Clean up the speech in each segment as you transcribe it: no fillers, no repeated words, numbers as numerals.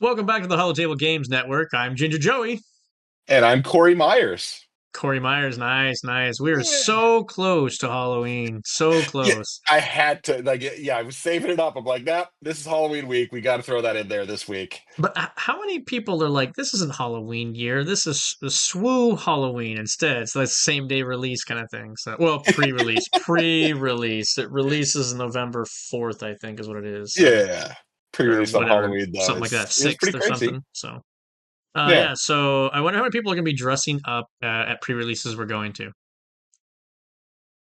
Welcome back to the Holotable Games Network. I'm Ginger Joey. And I'm Corey Myers. Corey Myers, nice, nice. We are Yeah, so close to Halloween. So yeah, close. I had to I was saving it up. I'm like, nah, this is Halloween week. We got to throw that in there this week. But how many people are like, this isn't Halloween year. This is the swoo Halloween instead. So that's same day release kind of thing. So, well, pre-release, pre-release. It releases November 4th, I think is what it is. So, Yeah, or pre-release on whatever, Halloween though something like is that, is pretty 6th or crazy. something. So, Yeah. yeah. So I wonder how many people are going to be dressing up at pre-releases we're going to.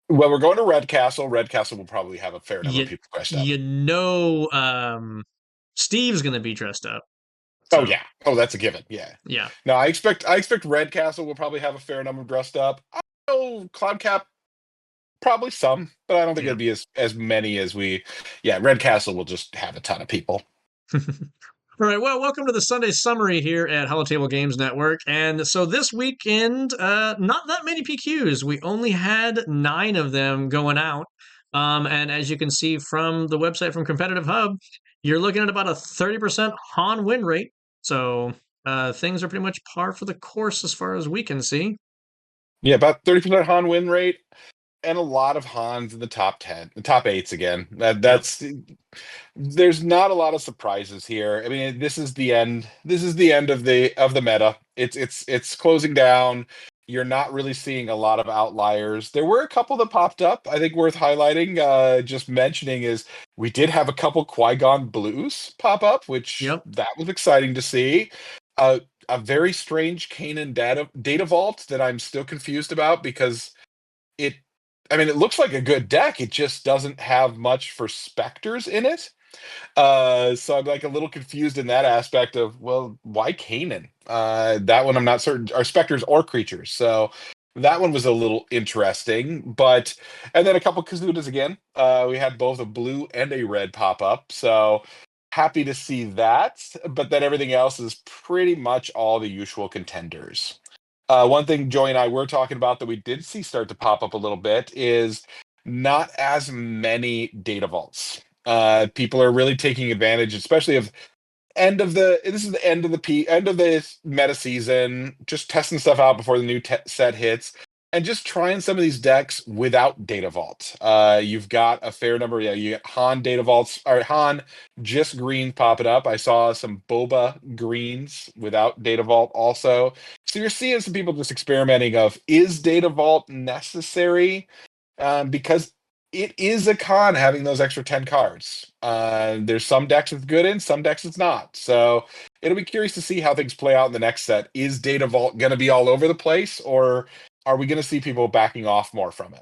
Well, we're going to Red Castle. Red Castle will probably have a fair number of you people dressed up. you know Steve's gonna be dressed up. Oh So yeah. Oh, that's a given. Yeah. yeah. No, I expect Red Castle will probably have a fair number dressed up. I know Cloud Cap probably some, but I don't think Yeah. it'll be as many as we. Yeah, Red Castle will just have a ton of people. All right, well, welcome to the Sunday Summary here at Holotable Games Network. And so this weekend, not that many PQs. We only had 9 of them going out. And as you can see from the website from Competitive Hub, you're looking at about a 30% Han win rate. So things are pretty much par for the course as far as we can see. Yeah, about 30% Han win rate and a lot of Hans in the top 10, the top eights again. Yep. That's there's not a lot of surprises here. I mean, this is the end. This is the end of the meta. It's closing down. You're not really seeing a lot of outliers. There were a couple that popped up. I think worth highlighting. Just mentioning is we did have a couple Qui-Gon Blues pop up, which Yep. that was exciting to see. Uh, a very strange Kanan data vault that I'm still confused about because it I mean it looks like a good deck. It just doesn't have much for specters in it. So I'm like a little confused in that aspect of, well, why Kanan? That one I'm not certain are specters or creatures. So that one was a little interesting, but and then a couple Kazudas again. We had both a blue and a red pop up. So happy to see that. But then everything else is pretty much all the usual contenders. One thing Joey and I were talking about that we did see start to pop up a little bit is not as many data vaults. People are really taking advantage, especially of end of the. This is the end of the end of the meta season. Just testing stuff out before the new set hits, and just trying some of these decks without data vault. You've got a fair number. Yeah, you get Han data vaults or Han just greens popping up. I saw some Boba greens without data vault also. So you're seeing some people just experimenting of is data vault necessary? Because it is a con having those extra 10 cards. There's some decks it's good in, some decks it's not. So it'll be curious to see how things play out in the next set. Is Data Vault going to be all over the place, or are we going to see people backing off more from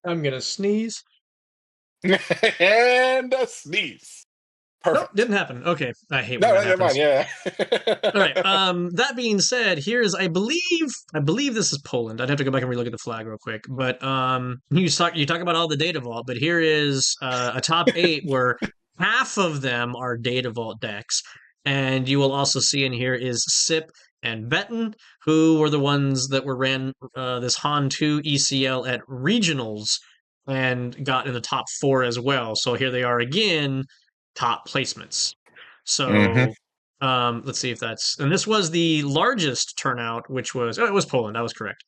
I'm gonna sneeze. it? And a sneeze. Nope, Perfect. didn't happen. Okay, I hate when No, that no, never mind. happens. Yeah. All right. That being said, here's I believe this is Poland. I'd have to go back and relook at the flag real quick. But you talk about all the data vault, but here is a top 8 where half of them are data vault decks, and you will also see in here is Sip and Betten, who were the ones that were ran this Han 2 ECL at regionals and got in the top 4 as well. So here they are again, top placements. hmm So let's see if that's, and this was the largest turnout, which was, oh, it was Poland. I was correct.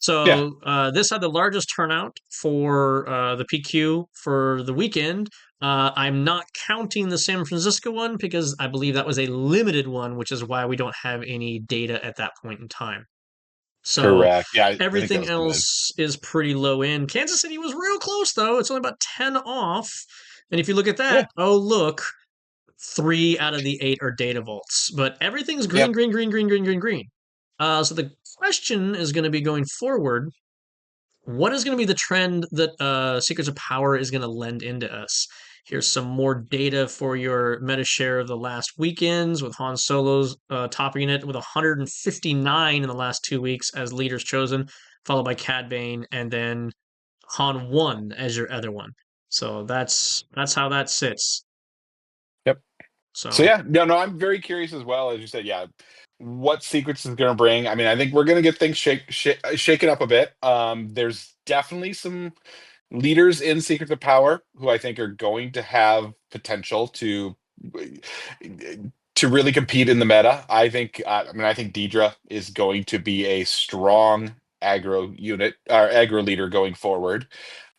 Yeah. So this had the largest turnout for the PQ for the weekend. I'm not counting the San Francisco one because I believe that was a limited one, which is why we don't have any data at that point in time. So Correct. Yeah, I think that everything was good. else is pretty low end. Kansas City was real close though. It's only about 10 off. And if you look at Yeah. that, oh look, 3 out of the 8 are data vaults, but everything's green, Yep. green, green, green, green, green, green. So the question is going to be going forward, what is going to be the trend that Secrets of Power is going to lend into us? Here's some more data for your meta share of the last weekends with Han Solo's topping it with 159 in the last 2 weeks as leaders chosen, followed by Cad Bane, and then Han 1 as your other one. So that's how that sits. Yep. So So yeah, no, I'm very curious as well. As you said, yeah, what secrets is going to bring. I mean, I think we're going to get things shaken up a bit. There's definitely some leaders in Secrets of Power who I think are going to have potential to really compete in the meta. I think Deidre is going to be a strong aggro unit or aggro leader going forward.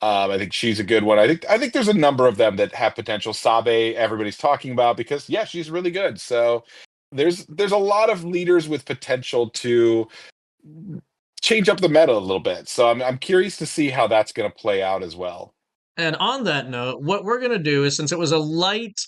I think she's a good one. I think there's a number of them that have potential. Sabe, everybody's talking about because yeah, she's really good. So there's a lot of leaders with potential to change up the meta a little bit. So I'm curious to see how that's going to play out as well. And on that note, what we're going to do is since it was a light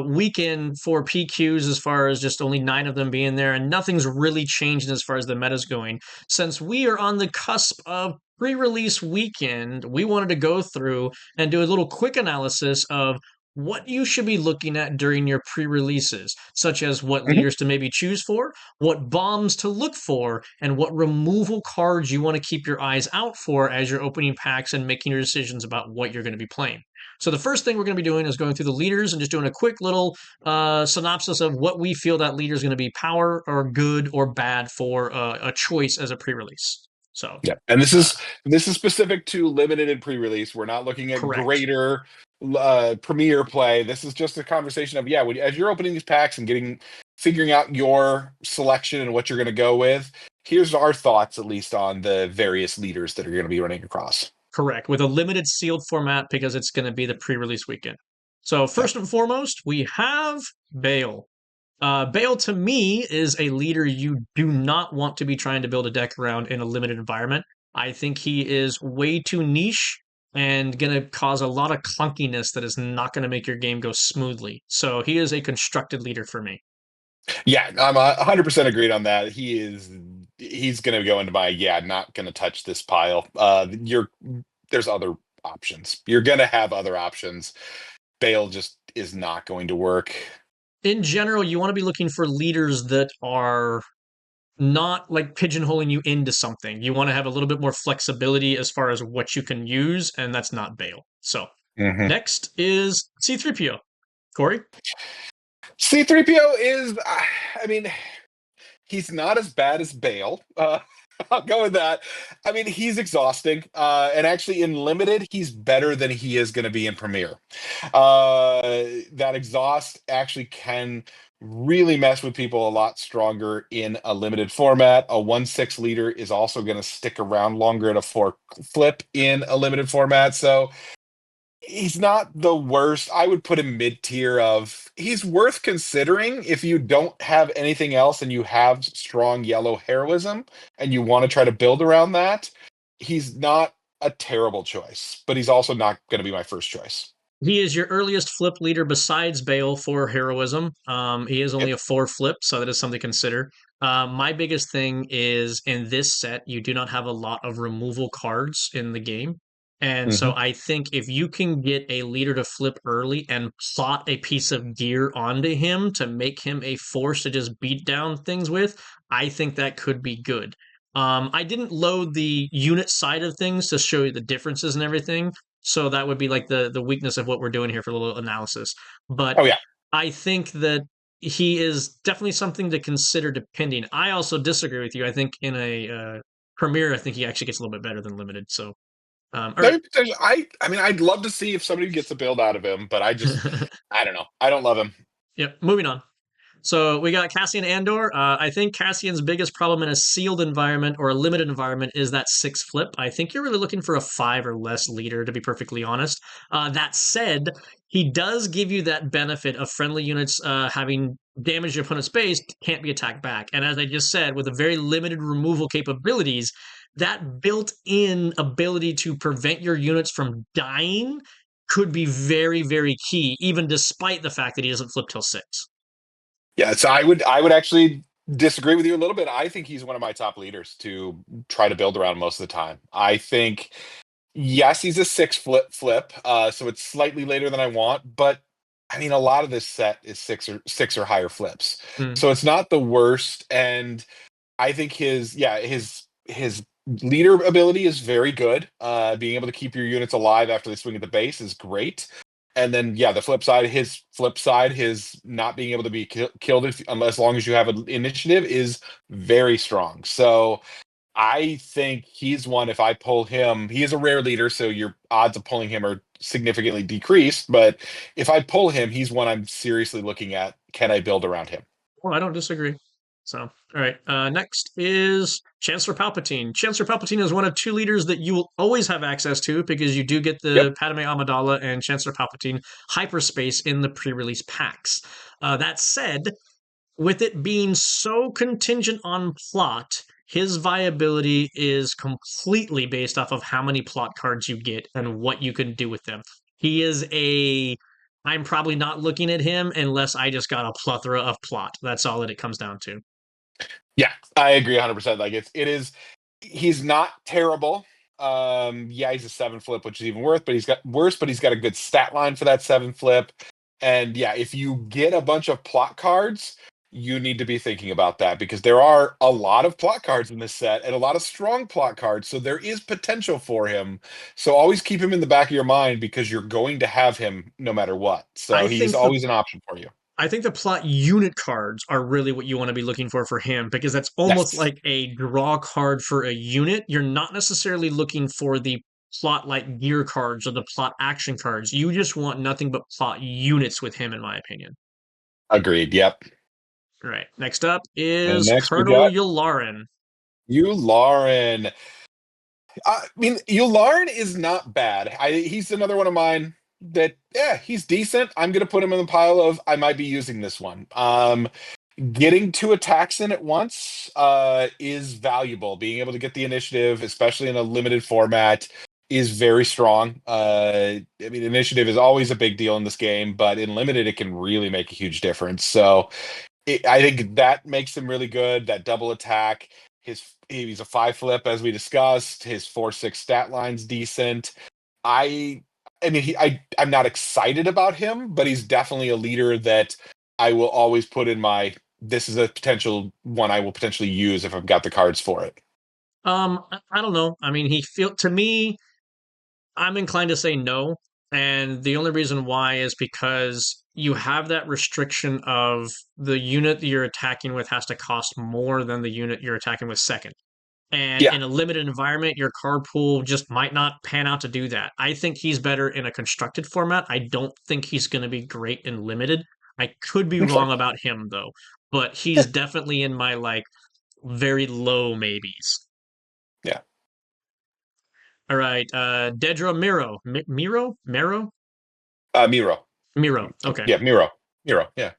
weekend for PQs as far as just only 9 of them being there, and nothing's really changed as far as the meta's going, since we are on the cusp of pre-release weekend, we wanted to go through and do a little quick analysis of what you should be looking at during your pre-releases, such as what Mhm. leaders to maybe choose for, what bombs to look for, and what removal cards you want to keep your eyes out for as you're opening packs and making your decisions about what you're going to be playing. So the first thing we're going to be doing is going through the leaders and just doing a quick little synopsis of what we feel that leader is going to be power or good or bad for a choice as a pre-release. So, Yeah, and this uh, is this is specific to limited and pre-release. We're not looking at correct. greater premiere play. This is just a conversation of yeah, as you're opening these packs and figuring out your selection and what you're going to go with. Here's our thoughts, at least, on the various leaders that are going to be running across. Correct. With a limited sealed format because it's going to be the pre-release weekend. So Yeah. first and foremost, we have Bale. Bale to me is a leader you do not want to be trying to build a deck around in a limited environment. I think he is way too niche and going to cause a lot of clunkiness that is not going to make your game go smoothly. So he is a constructed leader for me. Yeah, I'm 100% agreed on that. He's going to go into my yeah, not going to touch this pile. There's other options. You're going to have other options. Bale just is not going to work. In general, you want to be looking for leaders that are not like pigeonholing you into something. You want to have a little bit more flexibility as far as what you can use, and that's not Bale. So Mhm. next is C3PO. Corey? C3PO is, I mean, he's not as bad as Bale. I'll go with that. I mean, he's exhausting. And actually, in limited, he's better than he is going to be in Premiere. That exhaust actually can really mess with people a lot stronger in a limited format. A 1/6 leader is also going to stick around longer at a 4 flip in a limited format. So he's not the worst. I would put him mid tier of he's worth considering if you don't have anything else and you have strong yellow heroism and you want to try to build around that. He's not a terrible choice, but he's also not going to be my first choice. He is your earliest flip leader besides Bale for heroism. He is only Yep. a 4 flip, so that is something to consider. My biggest thing is in this set, you do not have a lot of removal cards in the game. And so Hmm. I think if you can get a leader to flip early and plot a piece of gear onto him to make him a force to just beat down things with, I think that could be good. I didn't load the unit side of things to show you the differences and everything, so that would be like the weakness of what we're doing here for a little analysis. But Oh yeah. I think that he is definitely something to consider depending. I also disagree with you. I think in a premiere, I think he actually gets a little bit better than limited. So, all right. I mean, I'd love to see if somebody gets a build out of him, but I don't know. I don't love him. Yep. Moving on. So we got Cassian Andor. I think Cassian's biggest problem in a sealed environment or a limited environment is that 6 flip. I think you're really looking for a 5 or less leader, to be perfectly honest. That said, he does give you that benefit of friendly units having damaged your opponent's base can't be attacked back. And as I just said, with a very limited removal capabilities, that built-in ability to prevent your units from dying could be very, very key, even despite the fact that he doesn't flip till 6. Yeah, so I would actually disagree with you a little bit. I think he's one of my top leaders to try to build around most of the time. I think yes, he's a 6 flip, so it's slightly later than I want, but I mean a lot of this set is six or higher flips. Mm. So it's not the worst. And I think his leader ability is very good. Being able to keep your units alive after they swing at the base is great. And then yeah, the flip side, his not being able to be killed unless as long as you have an initiative is very strong. So I think he's one. If I pull him, he is a rare leader, so your odds of pulling him are significantly decreased. But if I pull him, he's one I'm seriously looking at can I build around him? Well, I don't disagree. So, all right. Next is Chancellor Palpatine. Chancellor Palpatine is one of two leaders that you will always have access to because you do get Yep. the Padme Amidala and Chancellor Palpatine hyperspace in the pre-release packs. That said, with it being so contingent on plot, his viability is completely based off of how many plot cards you get and what you can do with them. He is a. I'm probably not looking at him unless I just got a plethora of plot. That's all that it comes down to. Yeah, I agree 100%. Like it is he's not terrible. Yeah, he's a 7 flip, which is even worse, but he's got a good stat line for that 7 flip. And yeah, if you get a bunch of plot cards, you need to be thinking about that because there are a lot of plot cards in this set and a lot of strong plot cards. So there is potential for him. So always keep him in the back of your mind because you're going to have him no matter what. So I he's think the always an option for you. I think the plot unit cards are really what you want to be looking for him because that's almost Yes. like a draw card for a unit. You're not necessarily looking for the plot like gear cards or the plot action cards. You just want nothing but plot units with him, in my opinion. Agreed. Yep. All right. Next up And is next we Colonel got Yularen. you, Lauren. I mean, Yularen is not bad. He's another one of mine that, yeah, he's decent. I'm gonna put him in the pile of I might be using this one. Getting 2 attacks in at once is valuable. Being able to get the initiative, especially in a limited format, is very strong. I mean, initiative is always a big deal in this game, but in limited, it can really make a huge difference. So I think that makes him really good. That double attack. He's a 5 flip as we discussed. His 4/6 stat line's decent. I I mean I'm not excited about him, but he's definitely a leader that I will always put in my this is a potential one I will potentially use if I've got the cards for it. I don't know. I mean, he feel to me, I'm inclined to say no. And the only reason why is because you have that restriction of the unit that you're attacking with has to cost more than the unit you're attacking with second. And Yeah. in a limited environment, your card pool just might not pan out to do that. I think he's better in a constructed format. I don't think he's going to be great in limited. I could be Okay. wrong about him though, but he's definitely in my like very low maybes. Yeah. All right, Dedra Miro, Miro. Miro. Okay. Yeah, Miro. Miro. Yeah.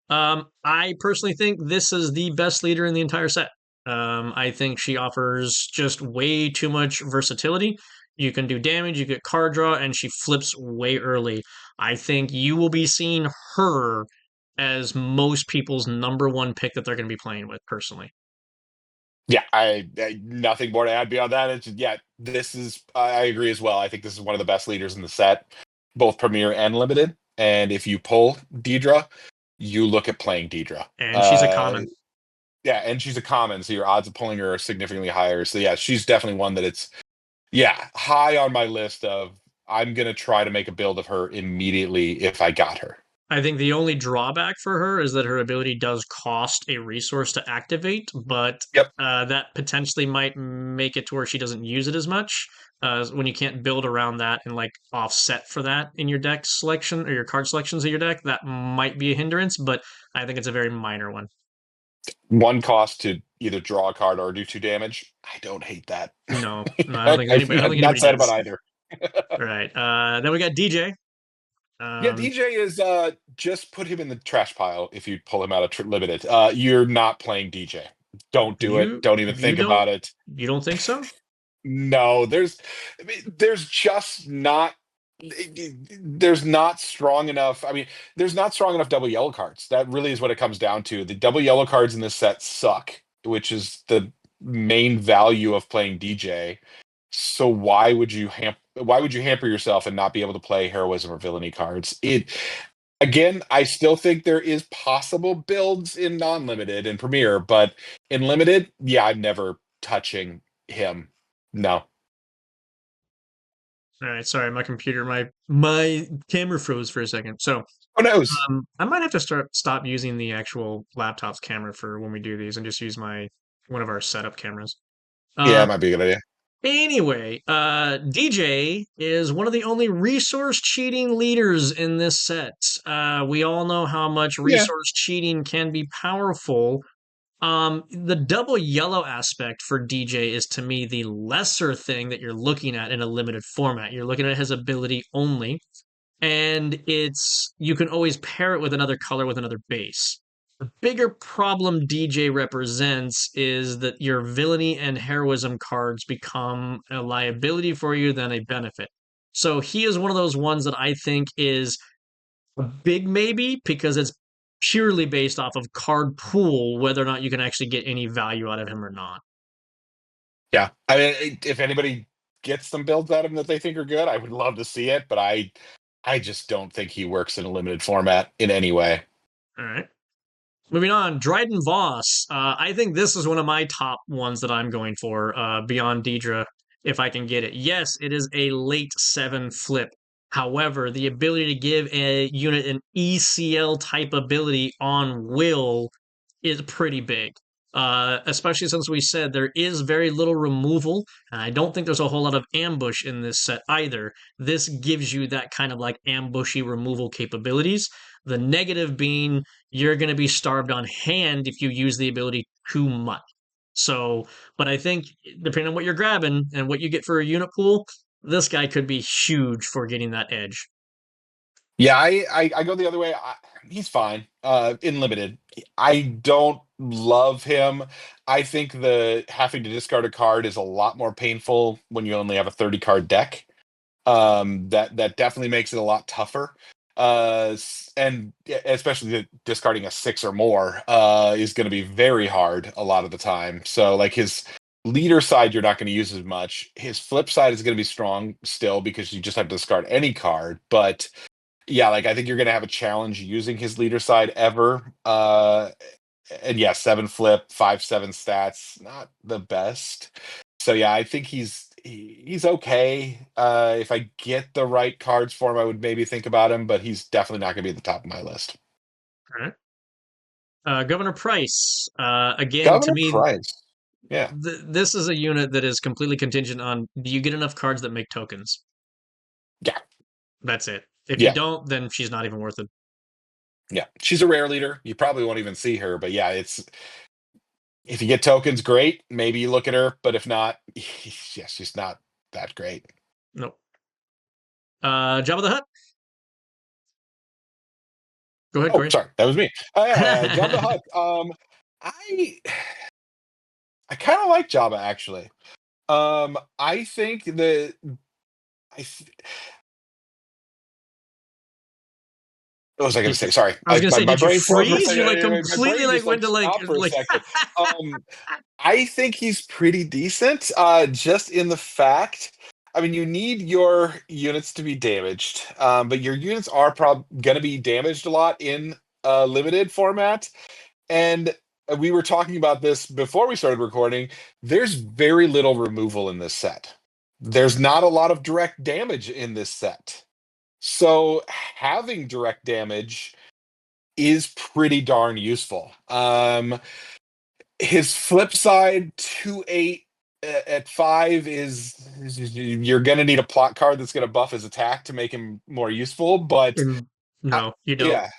I personally think this is the best leader in the entire set. I think she offers just way too much versatility. You can do damage, you get card draw, and she flips way early. I think you will be seeing her as most people's number one pick that they're going to be playing with, personally. Yeah, I nothing more to add beyond that. It's yeah, this is I agree as well. I think this is one of the best leaders in the set, both Premier and Limited. And if you pull Deidre, you look at playing Deidre. And she's a common. Yeah, and she's a common, so your odds of pulling her are significantly higher. So yeah, she's definitely one that it's yeah high on my list of I'm gonna try to make a build of her immediately if I got her. I think the only drawback for her is that her ability does cost a resource to activate, but Yep. that potentially might make it to where she doesn't use it as much. When you can't build around that and like offset for that in your deck selection or your card selections of your deck, that might be a hindrance, but I think it's a very minor one. One cost to either draw a card or do 2 damage. I don't hate that. No, no, I don't think anybody. I don't I'm think not anybody sad about does. either. Right. Then we got DJ. Yeah, Um, DJ is just put him in the trash pile if you pull him out of limited. You're not playing DJ. Don't do it. you Don't even you think about don't it. you don't think so? No, I mean, there's just not there's not strong enough. I mean, there's not strong enough double yellow cards. That really is what it comes down to. The double yellow cards in this set suck, which is the main value of playing DJ. So why would you hamper yourself and not be able to play heroism or villainy cards? It again, I still think there is possible builds in non-limited and premier, but in limited, yeah, I'm never touching him. No. All right, sorry, my computer, my camera froze for a second. So, Who knows? I might have to stop using the actual laptop's camera for when we do these and just use my one of our setup cameras. Yeah, Um, it might be a good idea. Anyway, DJ is one of the only resource cheating leaders in this set. We all know how much Yeah. resource cheating can be powerful. The double yellow aspect for DJ is to me the lesser thing that you're looking at in a limited format. You're looking at his ability only, and it's you can always pair it with another color with another base. The bigger problem DJ represents is that your villainy and heroism cards become a liability for you than a benefit. So he is one of those ones that I think is a big maybe because it's purely based off of card pool, whether or not you can actually get any value out of him or not. Yeah. I mean, if anybody gets some builds out of him that they think are good, I would love to see it, but I just don't think he works in a limited format in any way. All right. Moving on, Dryden Voss. I think this is one of my top ones that I'm going for beyond Deidre, if I can get it. Yes, it is a late 7 flip. However, the ability to give a unit an ECL type ability on will is pretty big. Especially since we said there is very little removal, and I don't think there's a whole lot of ambush in this set either. This gives you that kind of like ambushy removal capabilities. The negative being you're going to be starved on hand if you use the ability too much. So, but I think depending on what you're grabbing and what you get for a unit pool, this guy could be huge for getting that edge. Yeah, I go the other way. He's fine. In limited, I don't love him. I think the having to discard a card is a lot more painful when you only have a 30 card deck. That definitely makes it a lot tougher. And especially discarding a 6 or more is going to be very hard a lot of the time. So like his leader side, you're not going to use as much. His flip side is going to be strong still because you just have to discard any card, but yeah, like I think you're gonna have a challenge using his leader side ever. And yeah, 7 flip, 5/7 stats, not the best. So yeah, I think he's okay. If I get the right cards for him, I would maybe think about him, but he's definitely not gonna be at the top of my list. All right. Governor Price. Again, to Governor me, Price. Yeah. this is a unit that is completely contingent on do you get enough cards that make tokens? Yeah. That's it. If you Yeah. don't, then she's not even worth it. Yeah. She's a rare leader. You probably won't even see her, but yeah, it's if you get tokens, great. Maybe you look at her, but if not, yeah, she's not that great. Nope. Jabba the Hutt. Go ahead, Oh, Corey. sorry, that was me. Jabba the Hutt. I I kind of like Jabba actually. I think that I th- what was I going to say? Sorry, I was gonna say, my did you brain froze for a freeze? second. You like My completely brain like just went like to like stopped for a like. second. I think he's pretty decent. Just in the fact, I mean, you need your units to be damaged, but your units are going to be damaged a lot in limited format. And we were talking about this before we started recording. There's very little removal in this set. There's not a lot of direct damage in this set. So having direct damage is pretty darn useful. His flip side, 2/8 at 5 is you're going to need a plot card that's going to buff his attack to make him more useful. But uh, No, you don't. yeah,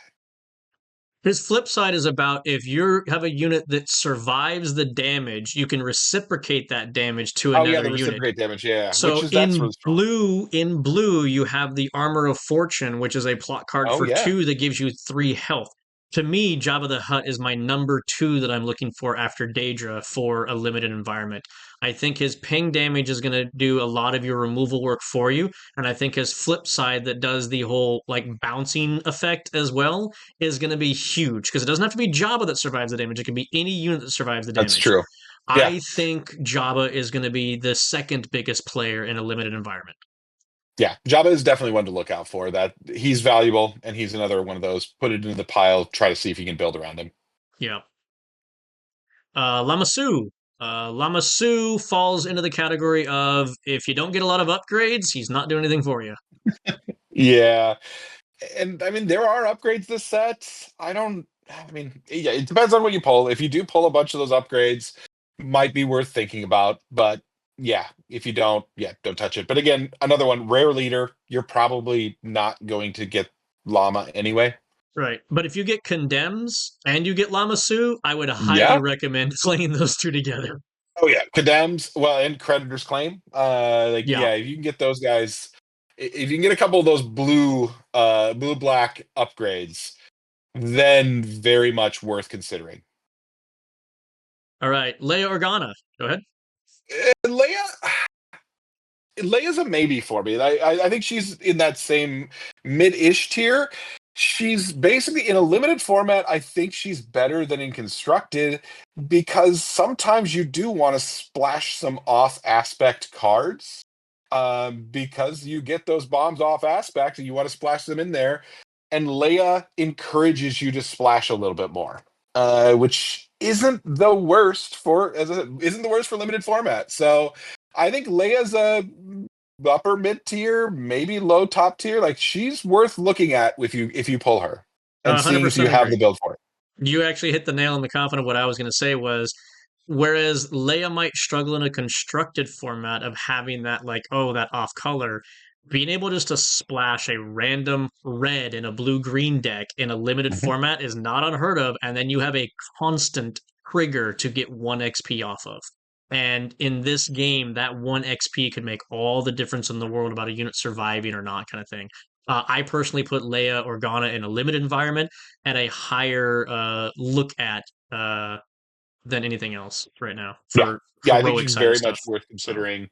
His flip side is about if you have a unit that survives the damage, you can reciprocate that damage to oh yeah, another the unit. reciprocate damage, yeah, which So is that's really strong. in blue, you have the Armor of Fortune, which is a plot card Oh for yeah. 2 that gives you 3 health. To me, Jabba the Hutt is my number 2 that I'm looking for after Daedra for a limited environment. I think his ping damage is going to do a lot of your removal work for you, and I think his flip side that does the whole like bouncing effect as well is going to be huge because it doesn't have to be Jabba that survives the damage. It can be any unit that survives the That's damage. true. Yeah. I think Jabba is going to be the second biggest player in a limited environment. Yeah. Jabba is definitely one to look out for. That he's valuable and he's another one of those. Put it into the pile, try to see if you can build around him. Yeah. Lamasu. Lamasu falls into the category of if you don't get a lot of upgrades, he's not doing anything for you. Yeah. And I mean, there are upgrades this set. I mean, yeah, it depends on what you pull. If you do pull a bunch of those upgrades, might be worth thinking about. But yeah, if you don't, yeah, don't touch it. But again, another one, rare leader, you're probably not going to get llama anyway. Right. But if you get Condemns and you get Lamasu, I would highly Yeah. recommend playing those two together. Oh yeah, Condemns, well, and Creditor's Claim. Like Yeah. yeah, if you can get those guys, if you can get a couple of those blue black upgrades, then very much worth considering. All right. Leia Organa. Go ahead. Leia, Leia's a maybe for me. I think she's in that same mid-ish tier. She's basically in a limited format. I think she's better than in constructed because sometimes you do want to splash some off aspect cards because you get those bombs off aspect and you want to splash them in there. And Leia encourages you to splash a little bit more, which isn't the worst for isn't the worst for limited format. So I think Leia's a upper mid tier, maybe low top tier. Like she's worth looking at if you pull her and seeing if you 100% have the agree. build for it. You actually hit the nail on the coffin of what I was going to say was whereas Leia might struggle in a constructed format of having that like oh that off color, being able just to splash a random red in a blue green deck in a limited Mhm. format is not unheard of, and then you have a constant trigger to get 1 XP off of. And in this game, that 1 XP could make all the difference in the world about a unit surviving or not, kind of thing. I personally put Leia Organa in a limited environment at a higher look at uh, than anything else right now Yeah. for Yeah, I think heroic she's side of very stuff. much worth So, considering.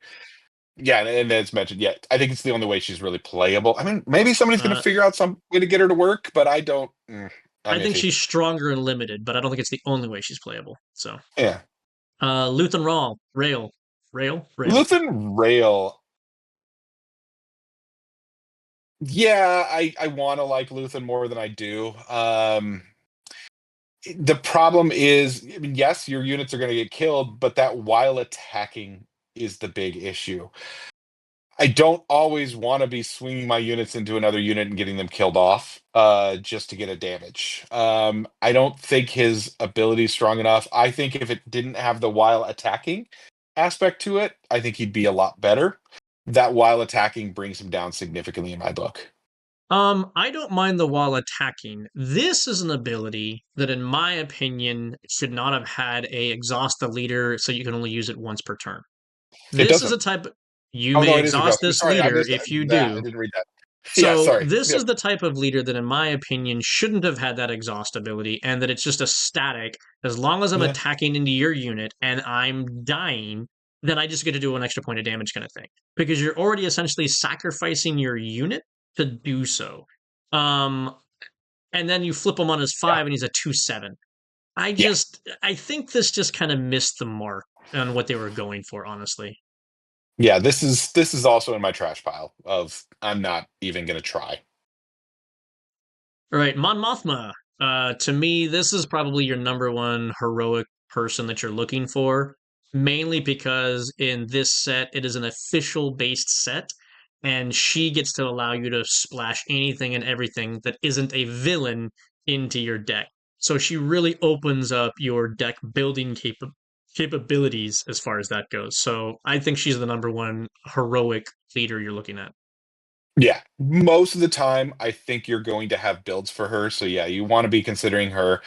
Yeah, and as mentioned, yeah, I think it's the only way she's really playable. I mean, maybe somebody's going to uh, figure out some way to get her to work, but I don't. I'm I think iffy. she's stronger and limited, but I don't think it's the only way she's playable. So, Yeah, Luthen Rail. Luthen Rail. Yeah, I want to like Luthen more than I do. The problem is, I mean, yes, your units are going to get killed, but that while attacking is the big issue. I don't always want to be swinging my units into another unit and getting them killed off just to get a damage. I don't think his ability is strong enough. I think if it didn't have the while attacking aspect to it, I think he'd be a lot better. That while attacking brings him down significantly in my book. I don't mind the while attacking. This is an ability that, in my opinion, should not have had a exhaust the leader, so you can only use it once per turn. It This is doesn't. a type you Oh may no, it is exhaust exhausted. this Sorry, I leader missed if you that. I do. didn't read that. Yeah, So sorry. this Yep. is the type of leader that, in my opinion, shouldn't have had that exhaust ability, and that it's just a static. As long as I'm Yeah. attacking into your unit and I'm dying, then I just get to do an extra point of damage kind of thing. Because you're already essentially sacrificing your unit to do so. Um, and then you flip him on his Yeah. 5 and he's a 2/7. Yeah. I think this just kind of missed the mark on what they were going for, honestly. Yeah, this is also in my trash pile of I'm not even gonna try. All right, Mon Mothma. To me, this is probably your number one heroic person that you're looking for, mainly because in this set, it is an official based set, and she gets to allow you to splash anything and everything that isn't a villain into your deck. So she really opens up your deck building capabilities as far as that goes. So I think she's the number one heroic leader you're looking at. Yeah, most of the time, I think you're going to have builds for her. So yeah, you want to be considering her.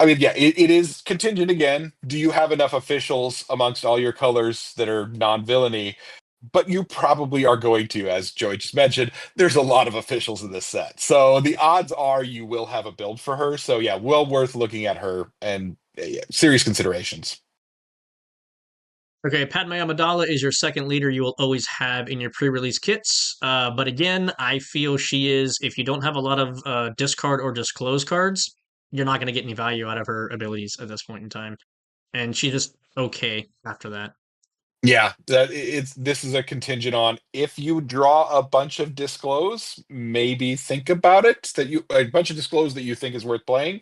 I mean, yeah, it is contingent again. Do you have enough officials amongst all your colors that are non-villainy? But you probably are going to, as Joey just mentioned, there's a lot of officials in this set. So the odds are you will have a build for her. So yeah, well worth looking at her and yeah, serious considerations. Okay, Padme Amidala is your second leader you will always have in your pre-release kits. But again, I feel she is, if you don't have a lot of discard or disclose cards, you're not going to get any value out of her abilities at this point in time. And she's just okay after that. Yeah, it's this is a contingent on if you draw a bunch of disclose, maybe think about it that you a bunch of disclose that you think is worth playing.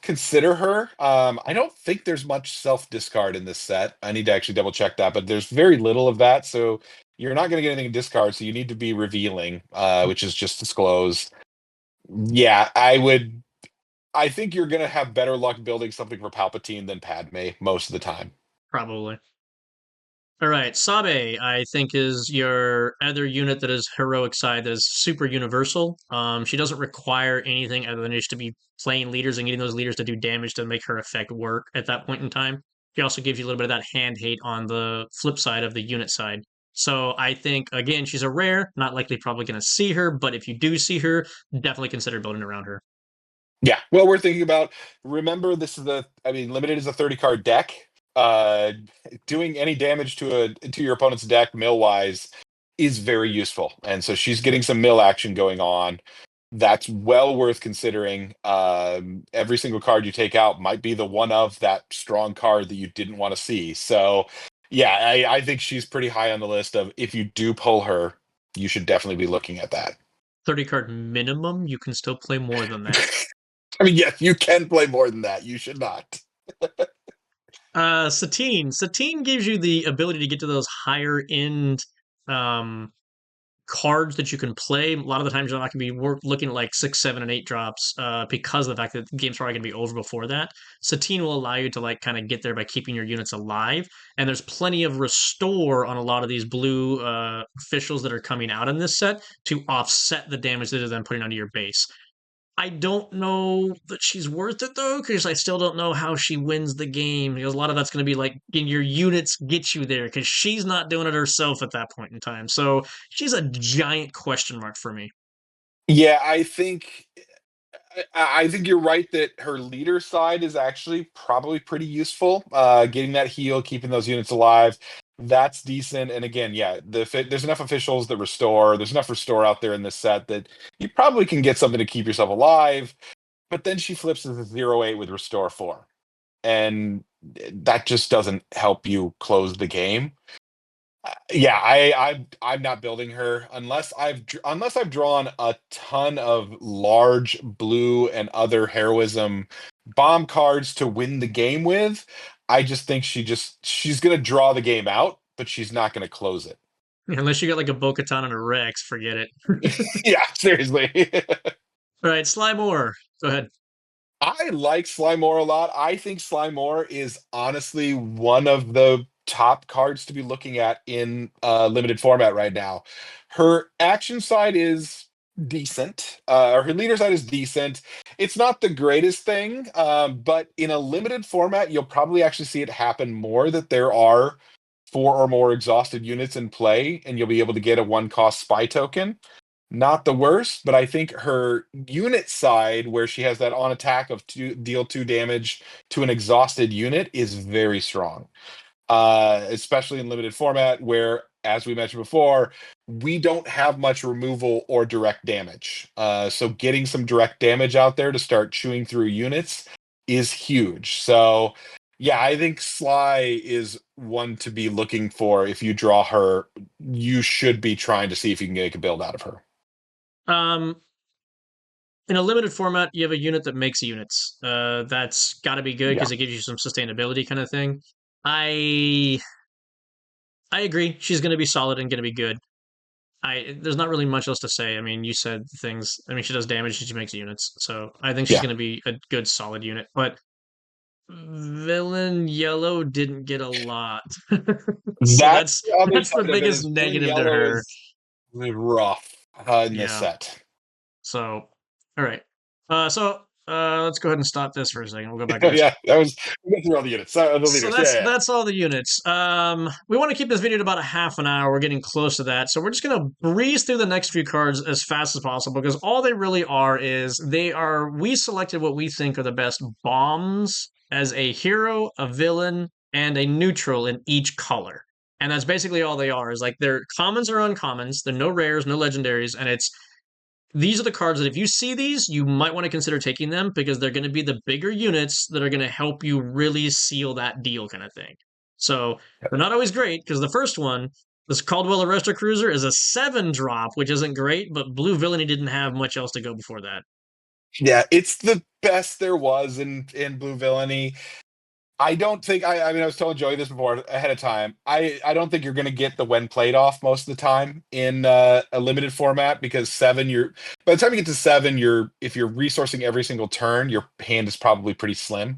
Consider her. I don't think there's much self discard in this set. I need to actually double check that, but there's very little of that. So you're not going to get anything in discard. So you need to be revealing, which is just disclose. Yeah, I would. I think you're going to have better luck building something for Palpatine than Padme most of the time. Probably. All right, Sabe, I think is your other unit that is heroic side that is super universal. She doesn't require anything other than just to be playing leaders and getting those leaders to do damage to make her effect work at that point in time. She also gives you a little bit of that hand hate on the flip side of the unit side. So I think again she's a rare, not likely probably going to see her, but if you do see her, definitely consider building around her. Yeah. Well, we're thinking about, remember, this is limited is a 30 card deck. Uh Doing any damage to your opponent's deck mill wise is very useful. And so she's getting some mill action going on. That's well worth considering. Every single card you take out might be the one of that strong card that you didn't want to see. So yeah, I think she's pretty high on the list of, if you do pull her, you should definitely be looking at that. 30 card minimum, you can still play more than that. I mean, yes, you can play more than that. You should not. Satine. Satine gives you the ability to get to those higher end um, cards that you can play. A lot of the times you're not going to be looking at like 6, 7, and 8 drops because of the fact that game's probably going to be over before that. Satine will allow you to like kind of get there by keeping your units alive. And there's plenty of restore on a lot of these blue officials that are coming out in this set to offset the damage that is then putting onto your base. I don't know that she's worth it though, because I still don't know how she wins the game. Because a lot of that's going to be like, can your units get you there? Because she's not doing it herself at that point in time. So she's a giant question mark for me. Yeah, I think you're right that her leader side is actually probably pretty useful. Getting that heal, keeping those units alive, that's decent. And again, yeah, there's enough officials that restore. There's enough restore out there in this set that you probably can get something to keep yourself alive. But then she flips to the 0-8 with restore 4, and that just doesn't help you close the game. Yeah, I'm not building her unless I've drawn a ton of large blue and other heroism bomb cards to win the game with. I just think she's gonna draw the game out, but she's not gonna close it. Unless you got like a Bo-Katan and a Rex, forget it. Yeah, seriously. All right, Sly Moore, go ahead. I like Slymore a lot. I think Slymore is honestly one of the top cards to be looking at in limited format right now. Her action side is decent, or her leader side is decent. It's not the greatest thing, but in a limited format, you'll probably actually see it happen more, that there are four or more exhausted units in play, and you'll be able to get a one cost spy token. Not the worst, but I think her unit side, where she has that on attack of deal 2 damage to an exhausted unit, is very strong. Especially in limited format, where, as we mentioned before, we don't have much removal or direct damage. So getting some direct damage out there to start chewing through units is huge. So yeah, I think Sly is one to be looking for. If you draw her, you should be trying to see if you can make a build out of her. Um, in a limited format, you have a unit that makes units. That's got to be good Yeah. because it gives you some sustainability kind of thing. I I agree. She's going to be solid and going to be good. I There's not really much else to say. I mean, you said things. I mean, she does damage and she makes units, so I think she's Yeah. going to be a good solid unit. But villain yellow didn't get a lot, so That's the other that's the side of it, biggest is villain negative to yellow her. is rough in this Yeah. set. So, all right. Let's go ahead and stop this for a second. We'll go back to this. Yeah, we went through all the units. The So leaders. Yeah, that's yeah. that's all the units. We want to keep this video to about a half an hour. We're getting close to that, so we're just gonna breeze through the next few cards as fast as possible because all they really are is we selected what we think are the best bombs as a hero, a villain, and a neutral in each color. And that's basically all they are. Is like they're commons or uncommons. They're no rares, no legendaries, and these are the cards that if you see these, you might want to consider taking them because they're going to be the bigger units that are going to help you really seal that deal kind of thing. So they're not always great because the first one, this Caldwell Arrestor Cruiser, is a 7 drop, which isn't great, but Blue Villainy didn't have much else to go before that. Yeah, it's the best there was in Blue Villainy. I don't think I mean, I was telling Joey this before ahead of time. I don't think you're going to get the when played off most of the time in a limited format, because 7, you're by the time you get to 7, if you're resourcing every single turn, your hand is probably pretty slim.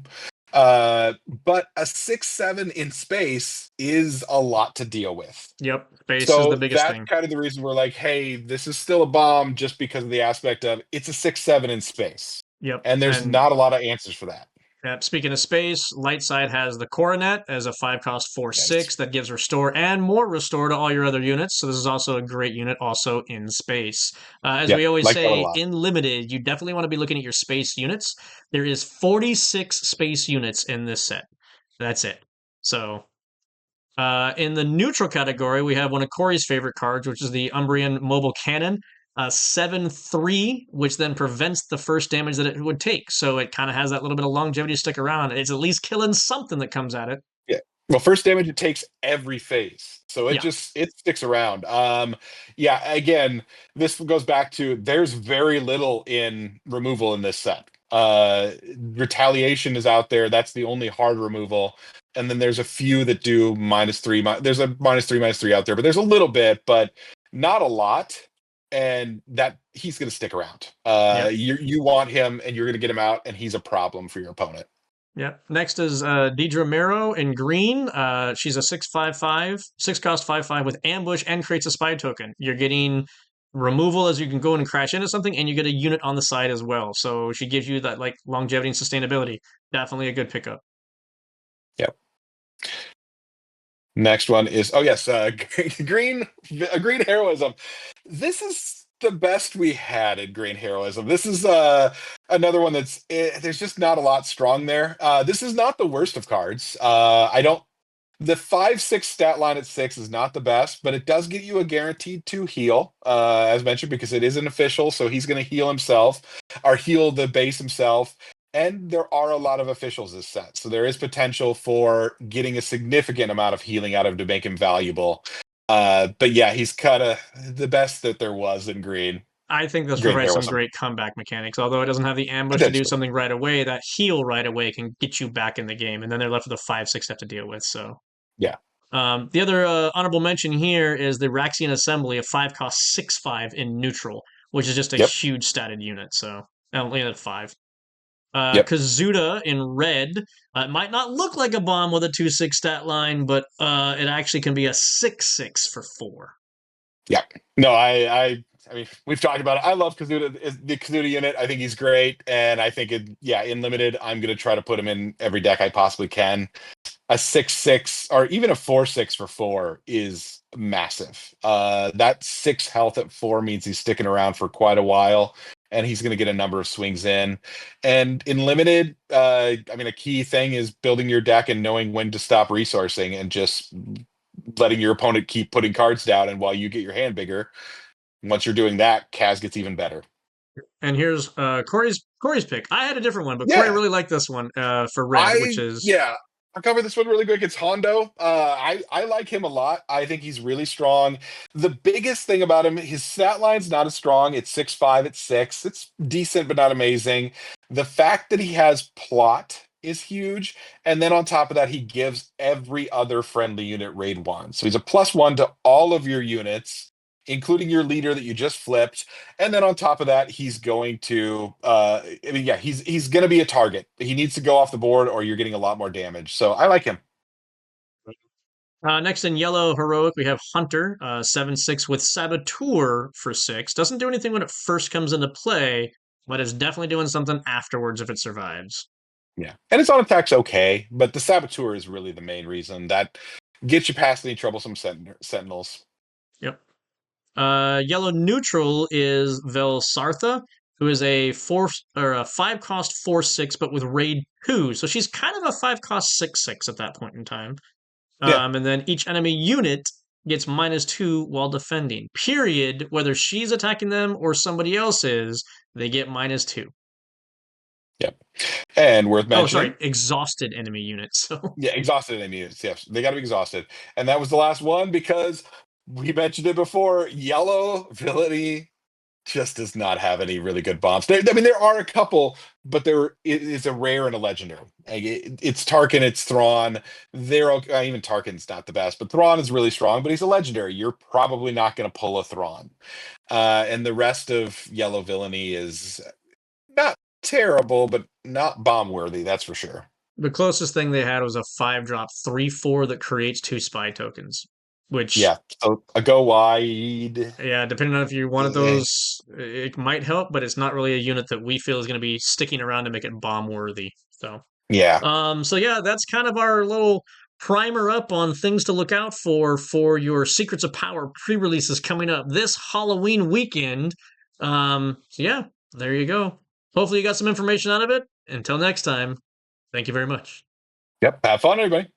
But a 6/7 in space is a lot to deal with. Yep, space is the So biggest that's thing. kind of the reason we're like, hey, this is still a bomb just because of the aspect of it's a 6/7 in space. Yep, And there's and not a lot of answers for that. speaking of space, light side has the coronet as a 5 cost 4 Nice. 6 that gives restore and more restore to all your other units. So this is also a great unit, also in space. As Yep. we always Like that one a say, lot. in limited, you definitely want to be looking at your space units. There is 46 space units in this set. That's it. So in the neutral category, we have one of Corey's favorite cards, which is the Umbrian Mobile Cannon. 7/3, which then prevents the first damage that it would take. So it kind of has that little bit of longevity to stick around. It's at least killing something that comes at it. Yeah. Well, first damage it takes every phase. So Yeah, it sticks around. Yeah, again, this goes back to there's very little in removal in this set. Retaliation is out there. That's the only hard removal. And then there's a few that do -3. There's a -3/-3 out there, but there's a little bit, but not a lot. And that he's going to stick around. yeah, You want him, and you're going to get him out, and he's a problem for your opponent. yeah. Next is Deidre Mero in green. She's a 6/5/5, 6 cost 5/5 with ambush and creates a spy token. You're getting removal as you can go in and crash into something, and you get a unit on the side as well. So she gives you that like longevity and sustainability. Definitely a good pickup. Yep. Next one is yes, green heroism. This is the best we had in green heroism. This is another one that's there's just not a lot strong there. This is not the worst of cards. I don't The 5/6 stat line at 6 is not the best, but it does get you a guaranteed 2 heal, as mentioned, because it is an official, so he's going to heal himself or heal the base himself. And there are a lot of officials this set, so there is potential for getting a significant amount of healing out of him to make him valuable. But yeah, he's kind of the best that there was in I think this green provides some heroism. great comeback mechanics. Although it doesn't have the ambush to do Potentially. something right away, that heal right away can get you back in the game, and then they're left with a 5/6 to have to deal with. So Yeah. the other honorable mention here is the Raxian Assembly, a 5 cost 6/5 in neutral, which is just a Yep. huge statted unit. So only at 5. Yep. Kazuda in red. It might not look like a bomb with a 2/6 stat line, but it actually can be a 6/6 for 4. Yeah. No, I mean, we've talked about it. I love Kazuda, the Kazuda unit. I think he's great, and I think in limited, I'm going to try to put him in every deck I possibly can. A 6/6 or even a 4/6 for 4 is massive. That 6 health at 4 means he's sticking around for quite a while, and he's going to get a number of swings in. And in limited, I mean, a key thing is building your deck and knowing when to stop resourcing and just letting your opponent keep putting cards down. And while you get your hand bigger, once you're doing that, Kaz gets even better. And here's Corey's pick. I had a different one, but Corey Yeah, really liked this one for red, which is yeah. I'll cover this one really quick. It's Hondo. I like him a lot. I think he's really strong. The biggest thing about him, his stat line's not as strong. It's 6/5 at 6. It's decent, but not amazing. The fact that he has plot is huge. And then on top of that, he gives every other friendly unit raid 1. So he's a +1 to all of your units, including your leader that you just flipped. And then on top of that, he's going to I mean, yeah, he's gonna be a target. He needs to go off the board or you're getting a lot more damage. So I like him. next in yellow heroic. We have Hunter, 7/6 with Saboteur for 6. Doesn't do anything when it first comes into play, but is definitely doing something afterwards if it survives. Yeah. And his on attack's okay, but the saboteur is really the main reason that gets you past any troublesome sentinels. Yep. Yellow neutral is Velsartha, who is a 5 cost 4/6, but with raid 2. So she's kind of a 5 cost 6/6 at that point in time. Yeah. And then each enemy unit gets -2 while defending. Period. Whether she's attacking them or somebody else is, they get -2. Yep. And worth Oh, sorry, mentioning, exhausted enemy units. So yeah, exhausted enemies. Yes, they got to be exhausted. And that was the last one because we mentioned it before. Yellow villainy just does not have any really good bombs. I mean, there are a couple, but it is a rare and a legendary. Like it's Tarkin, it's Thrawn. They're okay. Even Tarkin's not the best, but Thrawn is really strong. But he's a legendary. You're probably not going to pull a Thrawn. And the rest of Yellow Villainy is not terrible, but not bomb worthy. That's for sure. The closest thing they had was a 5-drop 3/4 that creates 2 spy tokens, which, Yeah, so a go wide. yeah, depending on if you wanted eh, those, it might help, but it's not really a unit that we feel is going to be sticking around to make it bomb worthy. So, Yeah. so yeah, that's kind of our little primer up on things to look out for your Secrets of Power pre-releases coming up this Halloween weekend. So yeah, there you go. Hopefully you got some information out of it. Until next time, thank you very much. Yep. Have fun, everybody.